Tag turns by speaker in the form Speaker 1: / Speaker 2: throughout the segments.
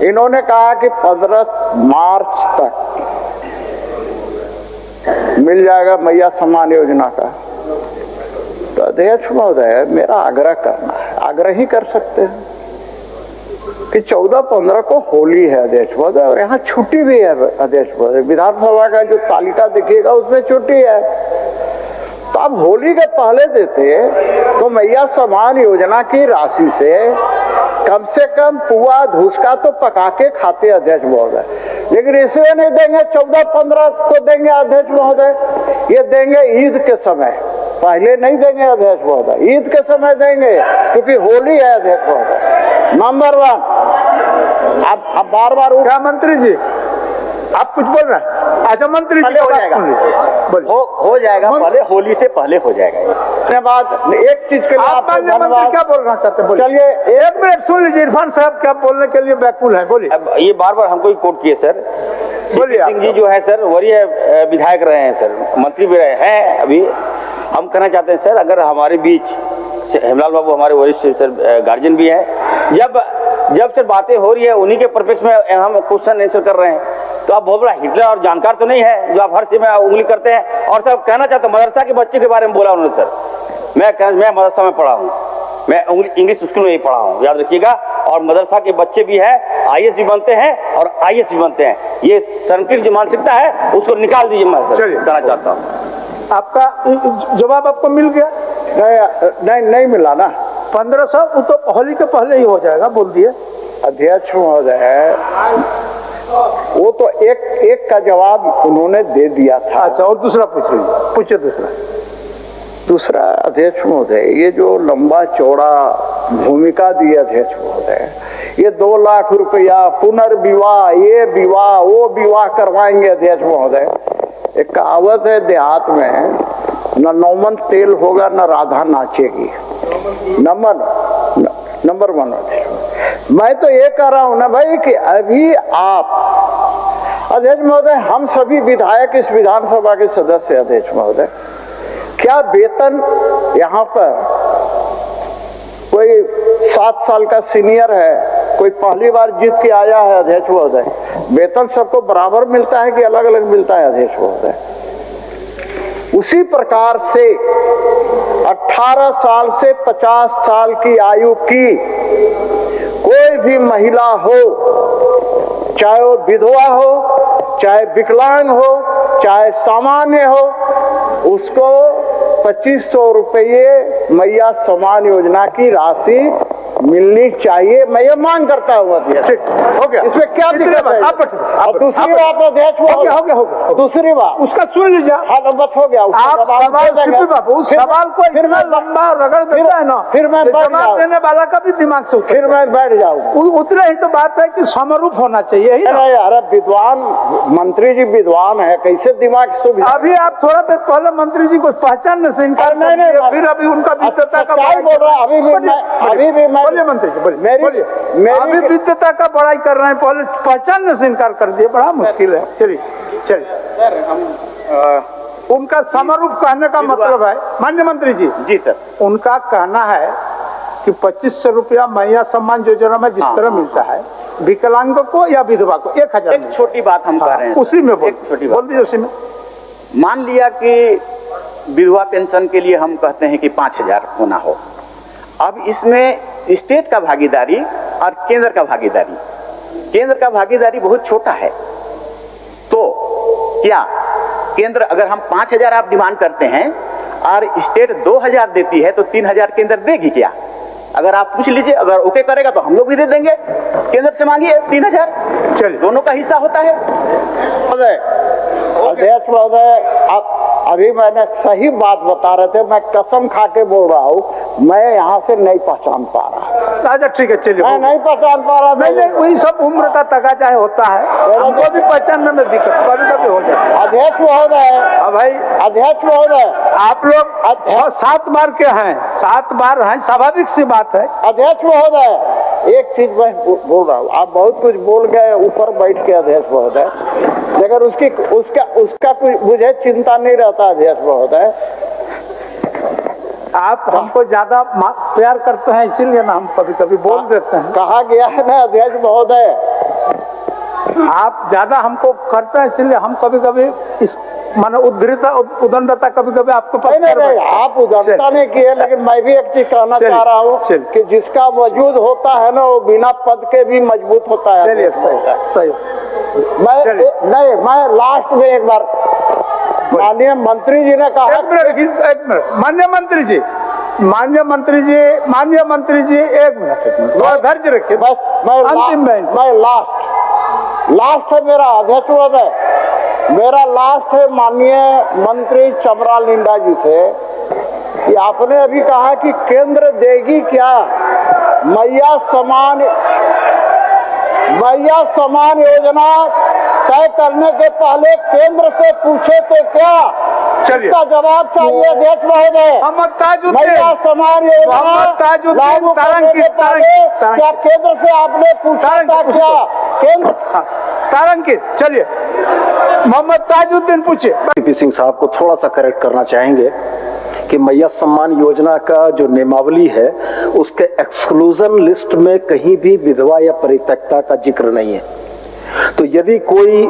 Speaker 1: इन्होंने कहा कि 15 मार्च तक मिल जाएगा मैया सम्मान योजना का। तो अध्यक्ष महोदय, मेरा आग्रह करना है, आग्रह ही कर सकते हैं कि 14-15 को होली है अध्यक्ष महोदय, और यहाँ छुट्टी भी है अध्यक्ष महोदय। विधानसभा का जो तालिका दिखेगा उसमें छुट्टी है, तो आप होली के पहले देते तो मैया सम्मान योजना की राशि से कम पुआ धुसका तो पका के खाते अध्यक्ष महोदय। लेकिन इसलिए नहीं देंगे 14-15 को देंगे अध्यक्ष महोदय, ये देंगे ईद के समय, पहले नहीं देंगे अध्यक्ष महोदय, ईद के समय देंगे, क्योंकि होली है अध्यक्ष महोदय। नंबर 1, अब बार
Speaker 2: क्या मंत्री जी आप कुछ बोल रहे हैं? अच्छा मंत्री जी
Speaker 3: हो जाएगा, हो जाएगा, पहले होली से पहले हो जाएगा।
Speaker 1: धन्यवाद। एक चीज के लिए
Speaker 2: आप मंत्री क्या बोलना चाहते हैं?
Speaker 1: चलिए
Speaker 2: 1 मिनट सुन लीजिए। इरफान साहब क्या बोलने के लिए व्याकुल है, बोलिए।
Speaker 3: अब ये बार हमको ही कोट किए सर। बोलिए। सिंह जी जो है सर वरीय विधायक रहे हैं सर, मंत्री भी रहे हैं। अभी हम कहना चाहते हैं सर, अगर हमारे बीच हेमलाल बाबू हमारे वरिष्ठ सर गार्जियन भी हैं, जब सर बातें हो रही है उन्हीं के परिप्रेक्ष्य में हम क्वेश्चन आंसर कर रहे हैं, तो आप बहुत बड़ा हिटलर और जानकार तो नहीं है जो आप हर चीज में उंगली करते हैं। और सर कहना चाहता हूँ, मदरसा के बच्चे के बारे में बोला उन्होंने सर। मैं मदरसा में पढ़ा हूँ, मैं इंग्लिश स्कूल में ही पढ़ा हूँ, याद रखिएगा। और मदरसा के बच्चे भी हैं, IAS भी बनते हैं और IAS भी बनते हैं। ये संकीर्ण जो मानसिकता है उसको निकाल दीजिए। मैं सर कहना चाहता हूँ।
Speaker 2: आपका जवाब आपको मिल गया?
Speaker 1: नहीं मिला ना।
Speaker 2: 1500 वो तो होली के पहले ही हो जाएगा, बोल दिए
Speaker 1: अध्यक्ष महोदय। वो तो एक का जवाब उन्होंने दे दिया था।
Speaker 2: अच्छा, और दूसरा पूछिए
Speaker 1: दूसरा अध्यक्ष महोदय, ये जो लंबा चौड़ा भूमिका दी अध्यक्ष महोदय, ये 2 लाख रुपया पुनर्विवाह, ये विवाह वो विवाह करवाएंगे अध्यक्ष महोदय। एक कहावत है देहात में, न नौमन तेल होगा न राधा नाचेगी। नंबर 1 अध्यक्ष। मैं तो ये कह रहा हूं ना भाई कि अभी आप अध्यक्ष महोदय, हम सभी विधायक इस विधानसभा के सदस्य अध्यक्ष महोदय, क्या वेतन यहाँ पर कोई 7 साल का सीनियर है, कोई पहली बार जीत के आया है अध्यक्ष महोदय, वेतन सबको बराबर मिलता है कि अलग अलग मिलता है अध्यक्ष महोदय? उसी प्रकार से 18 साल से 50 साल की आयु की कोई भी महिला हो, चाहे वो विधवा हो, चाहे विकलांग हो, चाहे सामान्य हो, उसको 2500 रुपये मैया सम्मान योजना की राशि मिलनी चाहिए। मैं ये मांग करता हूँ अध्यक्ष।
Speaker 2: हो गया,
Speaker 1: इसमें क्या दिक्कत है?
Speaker 2: आप
Speaker 1: दूसरी बात अध्यक्ष, हो गया दूसरी बात
Speaker 2: उसका सुन लीजिए।
Speaker 1: हाँ, बस हो गया।
Speaker 2: आप सवाल को फिर मैं लंबा रगड़ देता है ना,
Speaker 1: फिर मैं
Speaker 2: जवाब देने वाला का भी दिमाग से
Speaker 1: फिर मैं बैठ जाऊँ।
Speaker 2: उतने ही तो बात है कि समरूप होना चाहिए।
Speaker 1: अरे विद्वान मंत्री जी विद्वान है, कैसे दिमाग से?
Speaker 2: अभी आप थोड़ा देर पहले मंत्री जी को पहचानने से इनकार, फिर अभी उनका विद्वता का
Speaker 1: बोल रहा है। अभी भी मैं
Speaker 2: बोलिए मंत्री जी, बोलिए। अभी विद्वता का बड़ाई कर रहे हैं, पहले पहचानने से इनकार कर दिए, बड़ा मुश्किल है। चलिए
Speaker 3: सर, हम
Speaker 2: उनका समरूप कहने का मतलब है, माननीय मंत्री जी।
Speaker 3: जी सर,
Speaker 2: उनका कहना है कि 2500 रुपया मैया सम्मान योजना में जिस तरह मिलता है विकलांग को या विधवा को 1000।
Speaker 3: एक छोटी बात हम कह रहे हैं
Speaker 2: उसी में बोल दीजिए। उसी में
Speaker 3: मान लिया कि विधवा पेंशन के लिए हम कहते हैं कि 5000 होना हो। अब इसमें स्टेट का भागीदारी और केंद्र का भागीदारी बहुत छोटा है। तो क्या केंद्र, अगर हम 5000 आप डिमांड करते हैं और स्टेट 2000 देती है, तो 3000 केंद्र देगी क्या? अगर आप पूछ लीजिए, अगर ओके करेगा तो हम लोग भी दे देंगे। केंद्र से मांगिए 3000, चलिए दोनों का हिस्सा होता है।
Speaker 1: अध्यक्ष महोदय, अभी मैंने सही बात बता रहे थे, मैं कसम खा के बोल रहा हूँ, मैं यहाँ से नहीं पहचान पा रहा।
Speaker 2: अच्छा ठीक है, चलिए।
Speaker 1: मैं नहीं पहचान पा रहा।
Speaker 2: नहीं, वही सब उम्र का तकाजा होता है, हमको भी पहचानने में दिक्कत कभी होता है।
Speaker 1: अध्यक्ष महोदय,
Speaker 2: भाई
Speaker 1: अध्यक्ष महोदय,
Speaker 2: आप लोग 7 बार के हैं, 7 बार हैं, स्वाभाविक सी बात है।
Speaker 1: अध्यक्ष महोदय, एक चीज मैं बोल रहा हूँ, आप बहुत कुछ बोल गए ऊपर बैठ के अध्यक्ष महोदय, लेकिन उसका कुछ मुझे चिंता नहीं रहता अध्यक्ष महोदय।
Speaker 2: आप हमको ज्यादा प्यार करते हैं, इसीलिए ना हम कभी कभी बोल देते हैं।
Speaker 1: कहा गया है ना अध्यक्ष महोदय
Speaker 2: आप ज्यादा हमको करते हैं, इसलिए हम कभी कभी इस माने उदंडता कभी कभी आपको
Speaker 1: नहीं, आप उदंडता नहीं की है, लेकिन मैं भी एक चीज कहना चाह रहा हूँ कि जिसका वजूद होता है ना वो बिना पद के भी मजबूत होता है।
Speaker 2: चलिए, सही।
Speaker 1: मैं लास्ट में एक बार माननीय मंत्री जी ने कहा,
Speaker 2: एक मिनट माननीय मंत्री जी, एक मिनट धैर्य रखिए।
Speaker 1: बस मैं लास्ट है मेरा अध्यक्ष महोदय, मेरा लास्ट है माननीय मंत्री चमरा लिंडा जी से कि आपने अभी कहा कि केंद्र देगी क्या मैया समान योजना तय करने के पहले केंद्र से पूछे तो क्या? इसका जवाब चाहिए अध्यक्ष महोदय। मैया समान योजना लागू करने के पहले क्या केंद्र से आपने पूछा था क्या? केंद्र
Speaker 2: तारंकित, चलिए मोहम्मद ताजुद्दीन पूछे।
Speaker 4: सीपी सिंह साहब को थोड़ा सा करेक्ट करना चाहेंगे कि मैया सम्मान योजना का जो नियमावली है उसके एक्सक्लूजन लिस्ट में कहीं भी विधवा या परित्यक्ता का जिक्र नहीं है। तो यदि कोई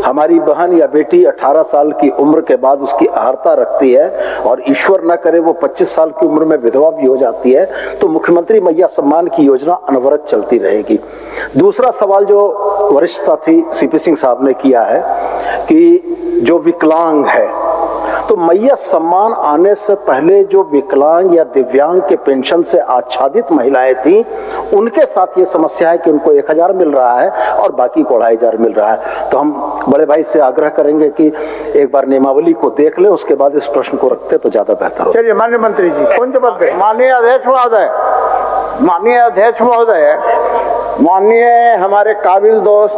Speaker 4: हमारी बहन या बेटी 18 साल की उम्र के बाद उसकी अहर्ता रखती है और ईश्वर न करे वो 25 साल की उम्र में विधवा भी हो जाती है, तो मुख्यमंत्री मैया सम्मान की योजना अनवरत चलती रहेगी। दूसरा सवाल जो वरिष्ठ साथी सीपी सिंह साहब ने किया है कि जो विकलांग है, तो मैया सम्मान आने से पहले जो विकलांग या दिव्यांग के पेंशन से आच्छादित महिलाएं थी उनके साथ ये समस्या है कि उनको 1000 मिल रहा है और बाकी को 2500 मिल रहा है। तो हम बड़े भाई से आग्रह करेंगे कि एक बार नियमावली को देख ले, उसके बाद इस प्रश्न को रखते तो ज्यादा बेहतर हो।
Speaker 2: चलिए माननीय मंत्री जी, कौन जवाब दे?
Speaker 1: माननीय अध्यक्ष महोदय, माननीय हमारे काबिल दोस्त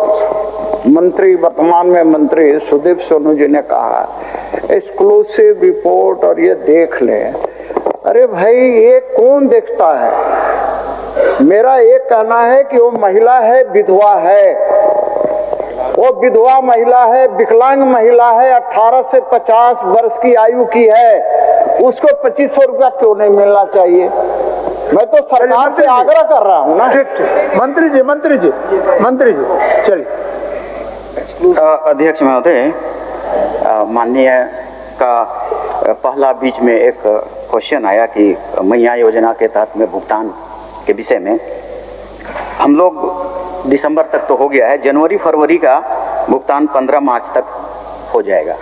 Speaker 1: मंत्री, वर्तमान में मंत्री सुदीप सोनू जी ने कहा एक्सक्लूसिव रिपोर्ट और ये देख लें। अरे भाई, ये कौन देखता है? मेरा ये कहना है कि वो महिला है, विधवा है, वो विधवा महिला है, विकलांग महिला है, 18 से 50 वर्ष की आयु की है, उसको 2500 रुपया क्यों नहीं मिलना चाहिए? मैं तो सरकार से आग्रह कर रहा हूँ ना।
Speaker 2: मंत्री जी चलिए।
Speaker 5: अध्यक्ष महोदय, माननीय का पहला बीच में एक क्वेश्चन आया कि मैया योजना के तहत में भुगतान के विषय में हम लोग दिसंबर तक तो हो गया है, जनवरी फरवरी का भुगतान 15 मार्च तक हो जाएगा।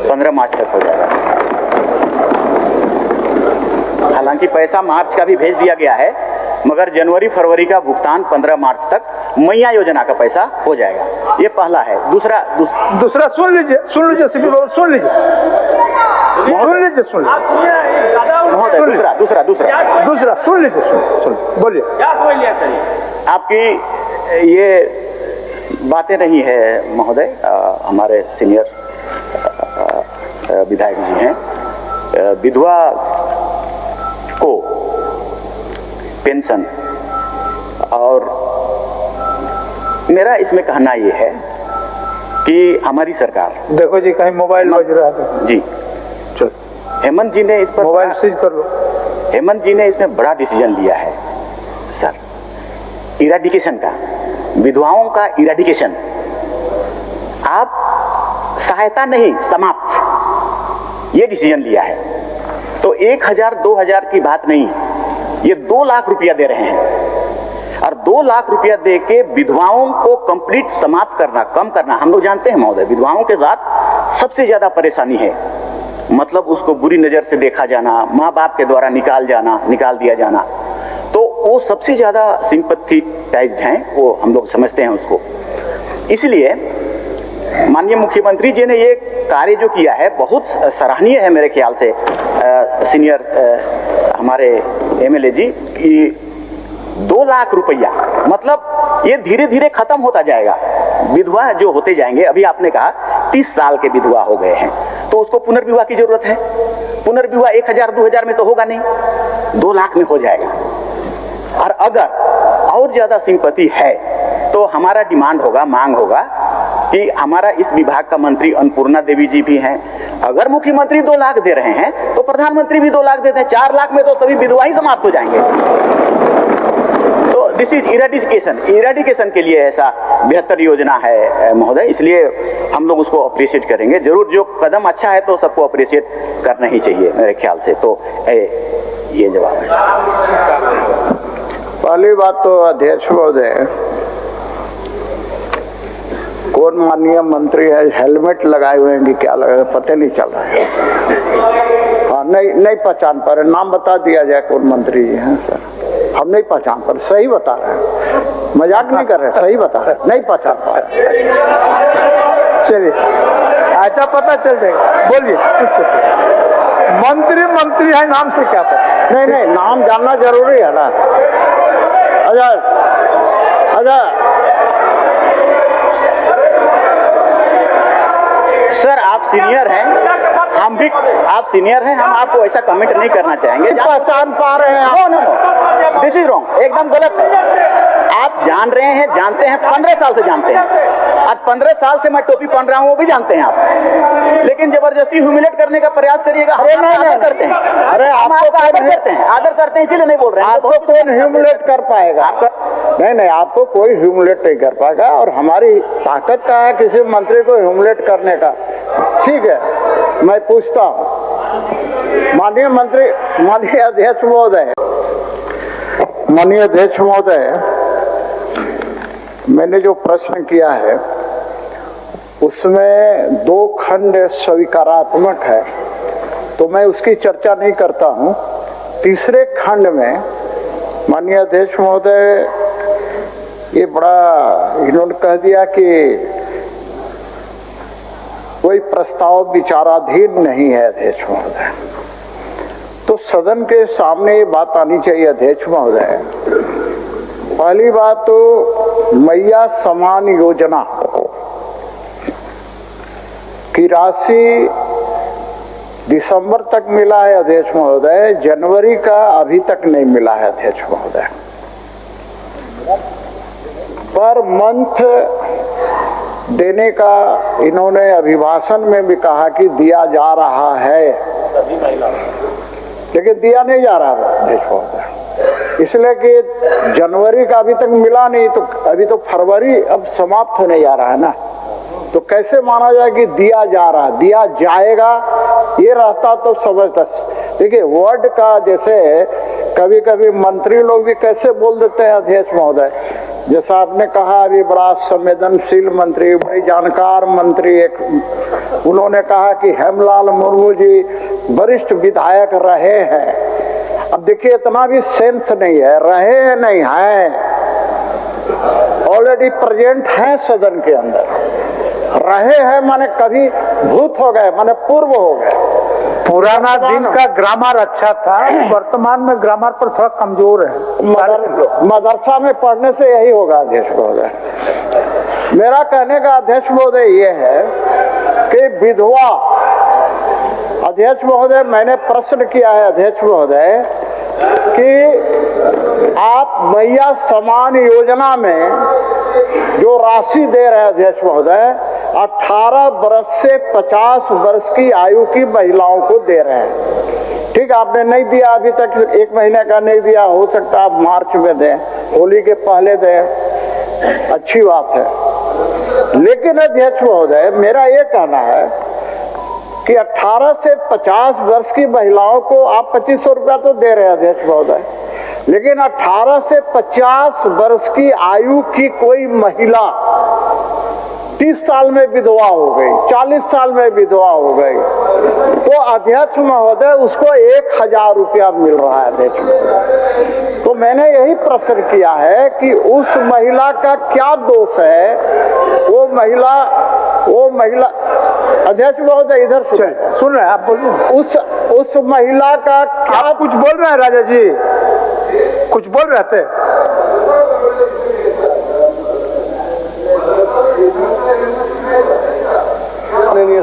Speaker 5: 15 मार्च तक हो जाएगा। हालांकि पैसा मार्च का भी भेज दिया गया है, मगर जनवरी फरवरी का भुगतान 15 मार्च तक मैया योजना का पैसा हो जाएगा। ये पहला है। दूसरा
Speaker 2: सुन लीजिए सीपी बाबू, सुन लीजिए
Speaker 5: महोदय, दूसरा
Speaker 2: सुन लीजिए, बोलिए।
Speaker 5: आपकी ये बातें नहीं है महोदय, हमारे सीनियर विधायक जी हैं। विधवा को पेंशन, और मेरा इसमें कहना ये है कि हमारी सरकार,
Speaker 2: देखो जी कहीं मोबाइल बज रहा है
Speaker 5: जी,
Speaker 2: चलो
Speaker 5: हेमंत जी ने इस पर
Speaker 2: मोबाइल सीज कर लो।
Speaker 5: हेमंत जी ने इसमें बड़ा डिसीजन लिया है सर, इरेडिकेशन का, विधवाओं का इरेडिकेशन। आप सहायता नहीं, समाप्त, ये डिसीजन लिया है। तो 1000 2000 की बात नहीं, ये 2 लाख रुपया दे रहे हैं, और 2 लाख रुपया दे के विधवाओं को कंप्लीट समाप्त करना, कम करना। हम लोग जानते हैं महोदय, विधवाओं के साथ सबसे ज्यादा परेशानी है, मतलब उसको बुरी नजर से देखा जाना, माँ बाप के द्वारा निकाल दिया जाना, तो वो सबसे ज्यादा सिंपैथेटाइज्ड हैं, वो हम लोग समझते हैं उसको। इसलिए माननीय मुख्यमंत्री जी ने ये कार्य जो किया है बहुत सराहनीय है मेरे ख्याल से। सीनियर हमारे एमएलए जी की 2 लाख रुपया, मतलब ये धीरे धीरे खत्म होता जाएगा। विधवा जो होते जाएंगे, अभी आपने कहा 30 साल के विधवा हो गए हैं, तो उसको पुनर्विवाह की जरूरत है। पुनर्विवाह 1000 2000 में तो होगा नहीं, 2 लाख में हो जाएगा। और अगर और ज्यादा सिंपैथी है तो हमारा डिमांड होगा, मांग होगा कि हमारा इस विभाग का मंत्री अन्नपूर्णा देवी जी भी हैं, अगर मुख्यमंत्री 2 लाख दे रहे हैं तो प्रधानमंत्री भी 2 लाख देते हैं। 4 लाख में तो सभी विधवा ही समाप्त हो जाएंगे। तो दिस इज इरेडिकेशन के लिए ऐसा बेहतर योजना है महोदय, इसलिए हम लोग उसको अप्रिशिएट करेंगे जरूर। जो कदम अच्छा है तो सबको अप्रिशिएट करना ही चाहिए मेरे ख्याल से। तो ये जवाब है।
Speaker 1: पहली बात तो अध्यक्ष महोदय, कौन माननीय मंत्री है, हेलमेट लगाए हुए हैं कि क्या लगाए पता नहीं चल रहा है। हाँ, नहीं पहचान पा रहे, नाम बता दिया जाए कौन मंत्री जी हैं सर। हम नहीं पहचान पा रहे, सही बता रहे हैं, मजाक नहीं कर रहे, सही बता रहे, नहीं पहचान पा रहे।
Speaker 2: चलिए ऐसा पता चल जाएगा, बोलिए कुछ। मंत्री है, नाम से क्या पता?
Speaker 1: नहीं, नाम जानना जरूरी है ना। अच्छा,
Speaker 5: सर आप सीनियर हैं, हम भी आप सीनियर हैं, हम आपको ऐसा कमेंट नहीं करना चाहेंगे।
Speaker 1: पहचान पा रहे हैं?
Speaker 5: नो, दिस इज रॉन्ग, एकदम गलत है। आप जान रहे हैं, जानते हैं, 15 साल से जानते हैं। आज 15 साल से मैं टोपी पहन रहा हूं, वो भी जानते हैं आप, लेकिन जबरदस्ती ह्यूमिलेट करने का प्रयास करिएगा।
Speaker 1: अरे नहीं
Speaker 5: करते हैं,
Speaker 1: अरे
Speaker 5: आपको आदर करते हैं, इसीलिए नहीं बोल रहे हैं।
Speaker 1: आपको कौन ह्यूमिलेट कर पाएगा? नहीं, आपको कोई ह्यूमिलेट नहीं कर पाएगा, और हमारी ताकत का है किसी मंत्री को ह्यूमिलेट करने का। ठीक है, मैं पूछता हूं माननीय मंत्री, माननीय अध्यक्ष महोदय, मैंने जो प्रश्न किया है उसमें 2 खंड स्वीकारात्मक है, तो मैं उसकी चर्चा नहीं करता हूं। तीसरे खंड में माननीय अध्यक्ष महोदय ये बड़ा इन्होंने कह दिया कि कोई प्रस्ताव विचाराधीन नहीं है अध्यक्ष महोदय। तो सदन के सामने ये बात आनी चाहिए अध्यक्ष महोदय। पहली बात तो मैया समान योजना की राशि दिसंबर तक मिला है अध्यक्ष महोदय, जनवरी का अभी तक नहीं मिला है अध्यक्ष महोदय। पर मंथ देने का इन्होंने अभिभाषण में भी कहा कि दिया जा रहा है, लेकिन दिया नहीं जा रहा है अध्यक्ष महोदय, इसलिए कि जनवरी का अभी तक मिला नहीं, तो अभी तो फरवरी अब समाप्त होने जा रहा है ना, तो कैसे माना जाए कि दिया जा रहा, दिया जाएगा ये रहता तो समझता। देखिए वर्ड का जैसे कभी कभी मंत्री लोग भी कैसे बोल देते हैं अध्यक्ष महोदय, जैसा आपने कहा अभी बड़ा संवेदनशील मंत्री, बड़ी जानकार मंत्री, एक उन्होंने कहा कि हेमलाल मुर्मू जी वरिष्ठ विधायक रहे हैं। अब देखिए इतना भी सेंस नहीं है, रहे हैं नहीं है, ऑलरेडी प्रेजेंट हैं सदन के अंदर। रहे हैं माने कभी भूत हो गए, माने पूर्व हो गए।
Speaker 2: पुराना दिन का ग्रामर अच्छा था, वर्तमान में ग्रामर पर थोड़ा कमजोर है।
Speaker 1: मदरसा में पढ़ने से यही होगा अध्यक्ष महोदय। मेरा कहने का अध्यक्ष महोदय ये है कि विधवा, अध्यक्ष महोदय मैंने प्रश्न किया है अध्यक्ष महोदय कि आप मैया समान योजना में जो राशि दे रहे हैं अध्यक्ष महोदय, 18 वर्ष से 50 वर्ष की आयु की महिलाओं को दे रहे हैं। ठीक, आपने नहीं दिया अभी तक, 1 महीने का नहीं दिया, हो सकता है आप मार्च में दें, होली के पहले दें, अच्छी बात है। लेकिन अध्यक्ष महोदय मेरा ये कहना है कि 18 से 50 वर्ष की महिलाओं को आप 2500 रुपया तो दे रहे हैं अध्यक्ष महोदय, लेकिन 18 से 50 वर्ष की आयु की कोई महिला 30 साल में विधवा हो गई, 40 साल में विधवा हो गई, तो अध्यक्ष महोदय उसको 1000 रुपया मिल रहा है अध्यक्ष महोदय। तो मैंने यही प्रश्न किया है कि उस महिला का क्या दोष है, वो महिला अध्यक्ष महोदय इधर
Speaker 2: सुन रहे हैं आप, बोलिए।
Speaker 1: उस महिला का क्या,
Speaker 2: आप कुछ बोल रहे हैं राजा जी, कुछ बोल रहे थे?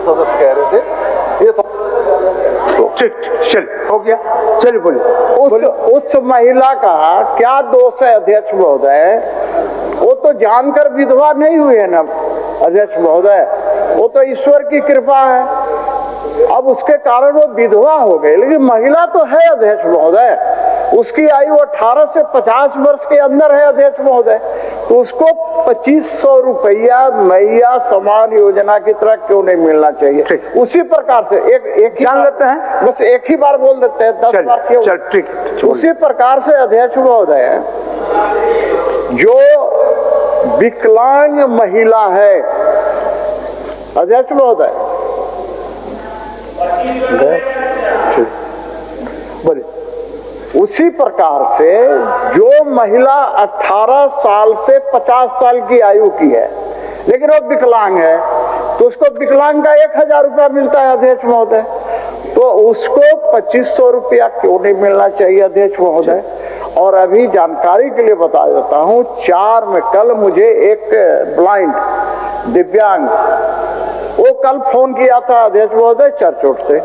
Speaker 4: सदस्य कह रहे थे ये तो
Speaker 2: ठीक, चल हो गया, चलिए बोलिए।
Speaker 1: उस महिला का क्या दोष है अध्यक्ष महोदय? वो तो जानकर विधवा नहीं हुई है ना अध्यक्ष महोदय, वो तो ईश्वर की कृपा है, अब उसके कारण वो विधवा हो गई, लेकिन महिला तो है अध्यक्ष महोदय। उसकी आयु 18 से 50 वर्ष के अंदर है अध्यक्ष महोदय, तो उसको 2500 रुपया मैया समान योजना की तरह क्यों नहीं मिलना चाहिए? उसी प्रकार से एक ही
Speaker 2: जान लेते हैं,
Speaker 1: बस एक ही बार बोल देते हैं, 10 बार क्यों?
Speaker 2: चल ठीक।
Speaker 1: उसी प्रकार से अध्यक्ष महोदय, जो विकलांग महिला है अध्यक्ष महोदय, बोलिए, उसी प्रकार से जो महिला 18 साल से 50 साल की आयु की है लेकिन वो विकलांग है, तो उसको विकलांग का 1000 रुपया मिलता है अध्यक्ष महोदय, तो उसको 2500 रुपया क्यों नहीं मिलना चाहिए अध्यक्ष महोदय? और अभी जानकारी के लिए बता देता हूं, 4 में कल मुझे एक ब्लाइंड दिव्यांग, वो कल फोन किया था अध्यक्ष महोदय चर्चोट से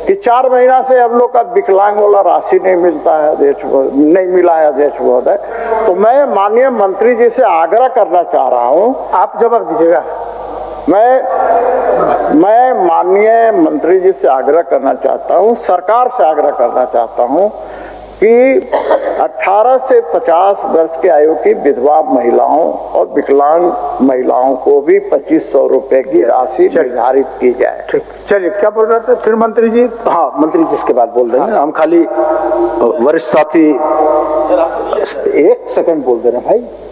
Speaker 1: कि 4 महीना से हम लोग का विकलांग वाला राशि नहीं मिलता है अध्यक्ष, नहीं मिला है अध्यक्ष महोदय। तो मैं माननीय मंत्री जी से आग्रह करना चाह रहा हूं,
Speaker 2: आप जवाब दीजिएगा।
Speaker 1: मैं माननीय मंत्री जी से आग्रह करना चाहता हूं, सरकार से आग्रह करना चाहता हूं कि 18 से 50 वर्ष की आयु की विधवा महिलाओं और विकलांग महिलाओं को भी 2500 रुपए की राशि निर्धारित की जाए।
Speaker 2: ठीक, चलिए, क्या बोल रहे थे फिर मंत्री जी?
Speaker 4: हाँ, मंत्री जी इसके बाद बोल रहे हैं। हम खाली वरिष्ठ साथी 1 सेकंड बोल दे रहे हैं भाई।